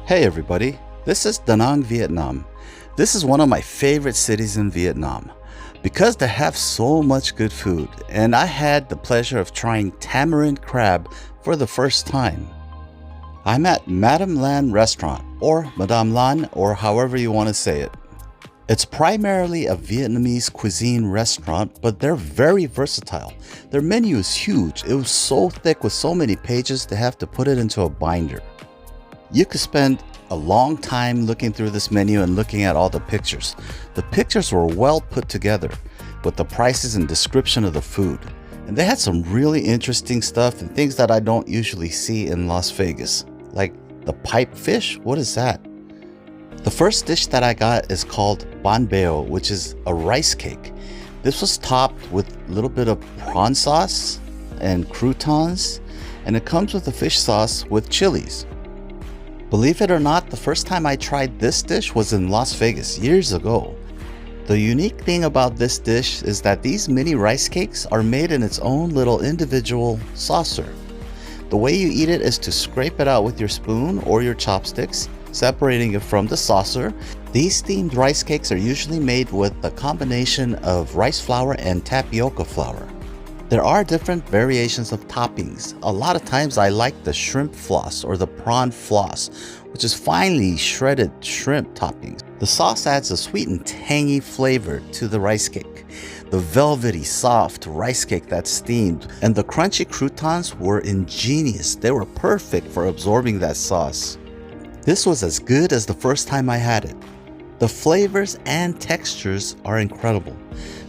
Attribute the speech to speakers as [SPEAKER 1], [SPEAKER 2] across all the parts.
[SPEAKER 1] Hey everybody, this is Da Nang, Vietnam. This is one of my favorite cities in Vietnam because they have so much good food, and I had the pleasure of trying tamarind crab for the first time. I'm at Madame Lân restaurant, or Madame Lân, or however you want to say it. It's primarily a Vietnamese cuisine restaurant, but they're very versatile. Their menu is huge. It was so thick with so many pages they have to put it into a binder. You could spend a long time looking through this menu and looking at all the pictures. The pictures were well put together with the prices and description of the food. And they had some really interesting stuff and things that I don't usually see in Las Vegas. Like the pipe fish, what is that? The first dish that I got is called banbeo, which is a rice cake. This was topped with a little bit of prawn sauce and croutons, and it comes with a fish sauce with chilies. Believe it or not, the first time I tried this dish was in Las Vegas years ago. The unique thing about this dish is that these mini rice cakes are made in its own little individual saucer. The way you eat it is to scrape it out with your spoon or your chopsticks, separating it from the saucer. These steamed rice cakes are usually made with a combination of rice flour and tapioca flour. There are different variations of toppings. A lot of times I like the shrimp floss or the prawn floss, which is finely shredded shrimp toppings. The sauce adds a sweet and tangy flavor to the rice cake. The velvety, soft rice cake that's steamed, and the crunchy croutons were ingenious. They were perfect for absorbing that sauce. This was as good as the first time I had it. The flavors and textures are incredible.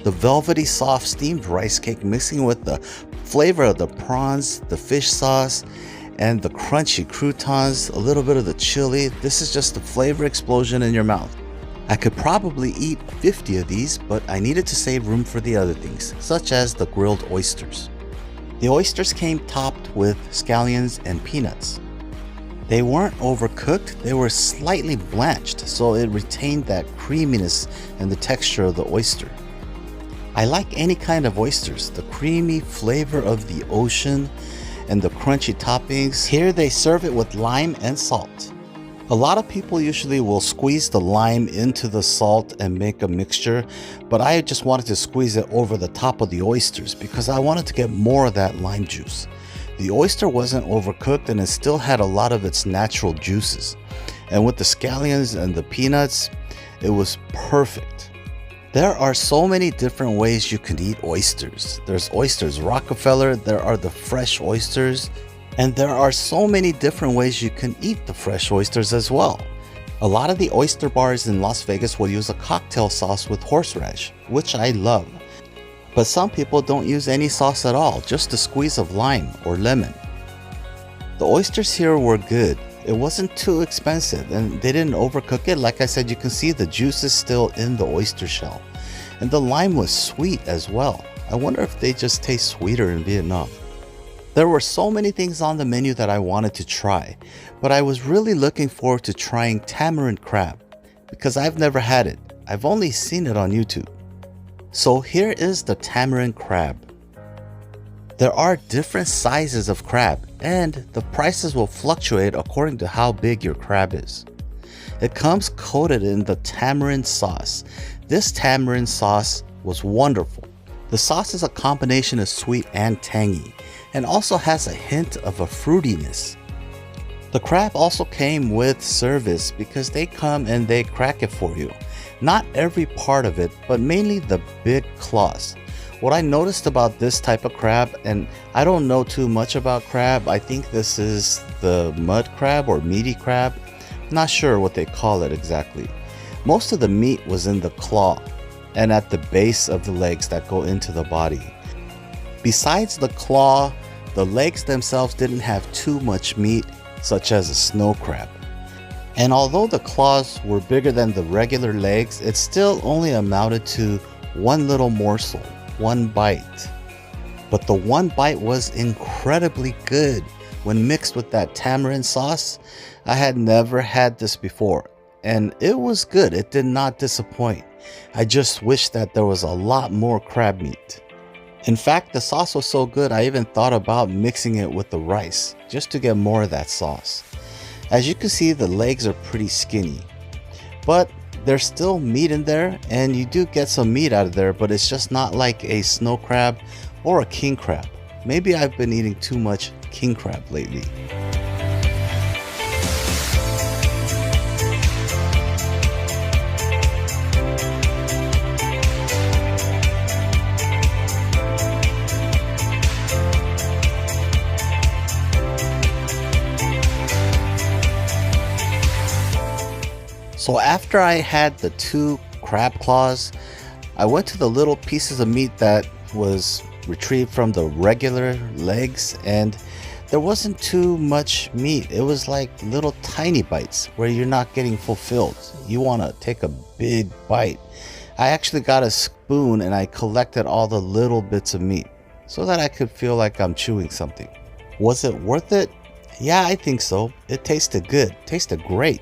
[SPEAKER 1] The velvety soft steamed rice cake mixing with the flavor of the prawns, the fish sauce, and the crunchy croutons, a little bit of the chili. This is just a flavor explosion in your mouth. I could probably eat 50 of these, but I needed to save room for the other things, such as the grilled oysters. The oysters came topped with scallions and peanuts. They weren't overcooked, they were slightly blanched, so it retained that creaminess and the texture of the oyster. I like any kind of oysters, the creamy flavor of the ocean and the crunchy toppings. Here they serve it with lime and salt. A lot of people usually will squeeze the lime into the salt and make a mixture, but I just wanted to squeeze it over the top of the oysters because I wanted to get more of that lime juice. The oyster wasn't overcooked and it still had a lot of its natural juices. And with the scallions and the peanuts, it was perfect. There are so many different ways you can eat oysters. There's oysters Rockefeller, there are the fresh oysters, and there are so many different ways you can eat the fresh oysters as well. A lot of the oyster bars in Las Vegas will use a cocktail sauce with horseradish, which I love. But some people don't use any sauce at all, just a squeeze of lime or lemon. The oysters here were good. It wasn't too expensive and they didn't overcook it. Like I said, you can see the juice is still in the oyster shell. And the lime was sweet as well. I wonder if they just taste sweeter in Vietnam. There were so many things on the menu that I wanted to try, but I was really looking forward to trying tamarind crab because I've never had it. I've only seen it on YouTube. So here is the tamarind crab. There are different sizes of crab and the prices will fluctuate according to how big your crab is. It comes coated in the tamarind sauce. This tamarind sauce was wonderful. The sauce is a combination of sweet and tangy and also has a hint of a fruitiness. The crab also came with service because they come and they crack it for you. Not every part of it, but mainly the big claws. What I noticed about this type of crab, and I don't know too much about crab, I think this is the mud crab or meaty crab. Not sure what they call it exactly. Most of the meat was in the claw and at the base of the legs that go into the body. Besides the claw, the legs themselves didn't have too much meat, such as a snow crab. And although the claws were bigger than the regular legs, it still only amounted to one little morsel, one bite. But the one bite was incredibly good when mixed with that tamarind sauce. I had never had this before and it was good. It did not disappoint. I just wish that there was a lot more crab meat. In fact, the sauce was so good I even thought about mixing it with the rice just to get more of that sauce. As you can see, the legs are pretty skinny, but there's still meat in there, and you do get some meat out of there, but it's just not like a snow crab or a king crab. Maybe I've been eating too much king crab lately. So after I had the 2 crab claws, I went to the little pieces of meat that was retrieved from the regular legs, and there wasn't too much meat. It was like little tiny bites where you're not getting fulfilled. You want to take a big bite. I actually got a spoon and I collected all the little bits of meat so that I could feel like I'm chewing something. Was it worth it? Yeah, I think so. It tasted good, tasted great.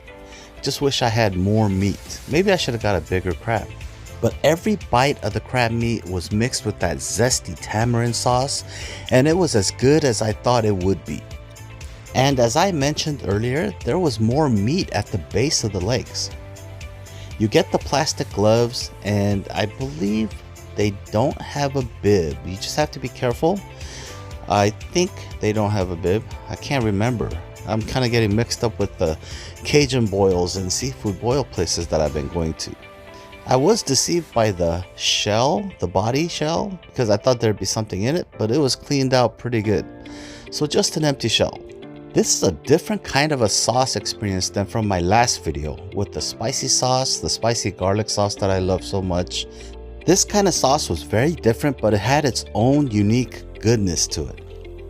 [SPEAKER 1] Just wish I had more meat. Maybe I should have got a bigger crab. But every bite of the crab meat was mixed with that zesty tamarind sauce, and it was as good as I thought it would be. And as I mentioned earlier, there was more meat at the base of the legs. You get the plastic gloves, and I believe they don't have a bib. You just have to be careful. I think they don't have a bib. I can't remember. I'm kind of getting mixed up with the Cajun boils and seafood boil places that I've been going to. I was deceived by the shell, the body shell, because I thought there'd be something in it, but it was cleaned out pretty good. So just an empty shell. This is a different kind of a sauce experience than from my last video with the spicy sauce, the spicy garlic sauce that I love so much. This kind of sauce was very different, but it had its own unique goodness to it.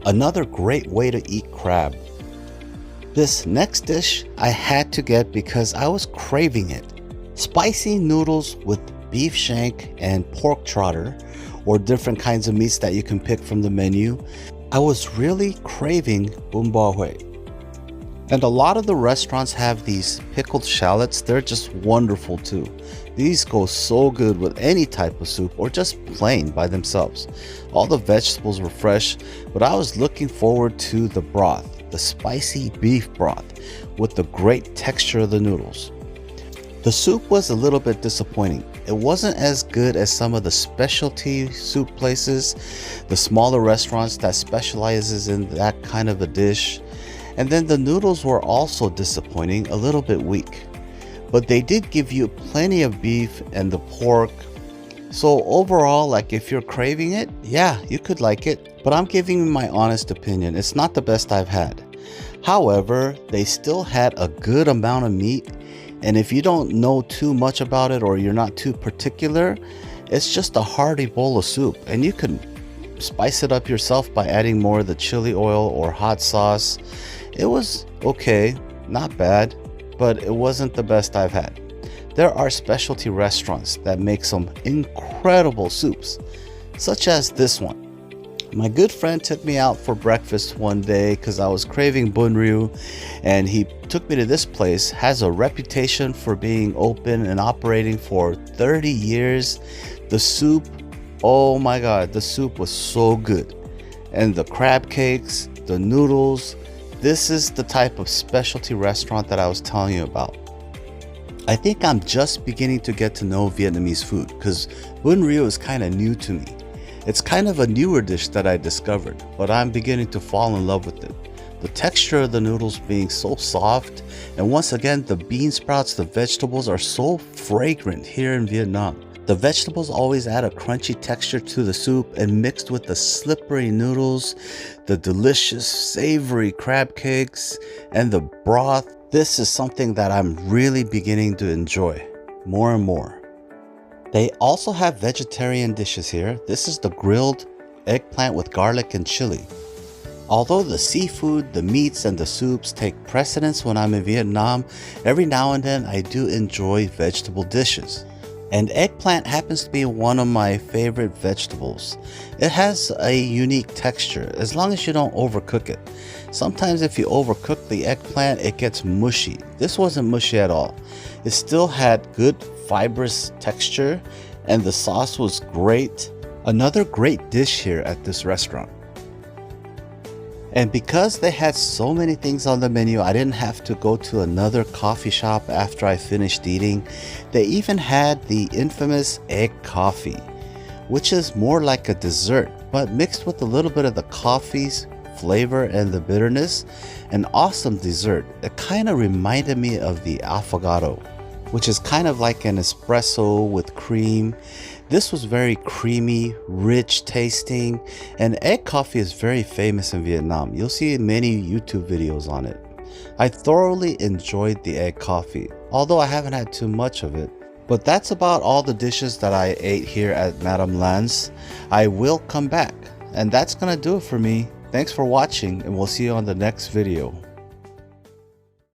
[SPEAKER 1] Another great way to eat crab. This next dish I had to get because I was craving it. Spicy noodles with beef shank and pork trotter, or different kinds of meats that you can pick from the menu. I was really craving bunbohue. And a lot of the restaurants have these pickled shallots. They're just wonderful too. These go so good with any type of soup or just plain by themselves. All the vegetables were fresh, but I was looking forward to the broth. The spicy beef broth with the great texture of the noodles. The soup was a little bit disappointing. It wasn't as good as some of the specialty soup places, the smaller restaurants that specializes in that kind of a dish. And then the noodles were also disappointing, a little bit weak. But they did give you plenty of beef and the pork. So overall, like if you're craving it, yeah, you could like it, but I'm giving you my honest opinion. It's not the best I've had. However, they still had a good amount of meat, and if you don't know too much about it or you're not too particular, it's just a hearty bowl of soup, and you can spice it up yourself by adding more of the chili oil or hot sauce. It was okay, not bad, but it wasn't the best I've had. There are specialty restaurants that make some incredible soups, such as this one. My good friend took me out for breakfast one day because I was craving bunbohue, and he took me to this place. Has a reputation for being open and operating for 30 years. The soup, oh my god, the soup was so good. And the crab cakes, the noodles. This is the type of specialty restaurant that I was telling you about. I think I'm just beginning to get to know Vietnamese food because bunbohue is kind of new to me. It's kind of a newer dish that I discovered, but I'm beginning to fall in love with it. The texture of the noodles being so soft, and once again, the bean sprouts, the vegetables are so fragrant here in Vietnam. The vegetables always add a crunchy texture to the soup, and mixed with the slippery noodles, the delicious savory crab cakes, and the broth. This is something that I'm really beginning to enjoy more and more. They also have vegetarian dishes here. This is the grilled eggplant with garlic and chili. Although the seafood, the meats, and the soups take precedence when I'm in Vietnam, every now and then I do enjoy vegetable dishes. And eggplant happens to be one of my favorite vegetables. It has a unique texture as long as you don't overcook it. Sometimes if you overcook the eggplant, it gets mushy. This wasn't mushy at all. It still had good fibrous texture, and the sauce was great. Another great dish here at this restaurant. And because they had so many things on the menu, I didn't have to go to another coffee shop after I finished eating. They even had the infamous egg coffee, which is more like a dessert, but mixed with a little bit of the coffee's flavor and the bitterness. An awesome dessert. It kind of reminded me of the affogato, which is kind of like an espresso with cream. This was very creamy, rich tasting, and egg coffee is very famous in Vietnam. You'll see many YouTube videos on it. I thoroughly enjoyed the egg coffee, although I haven't had too much of it. But that's about all the dishes that I ate here at Madame Lân's. I will come back, and that's gonna do it for me. Thanks for watching, and we'll see you on the next video.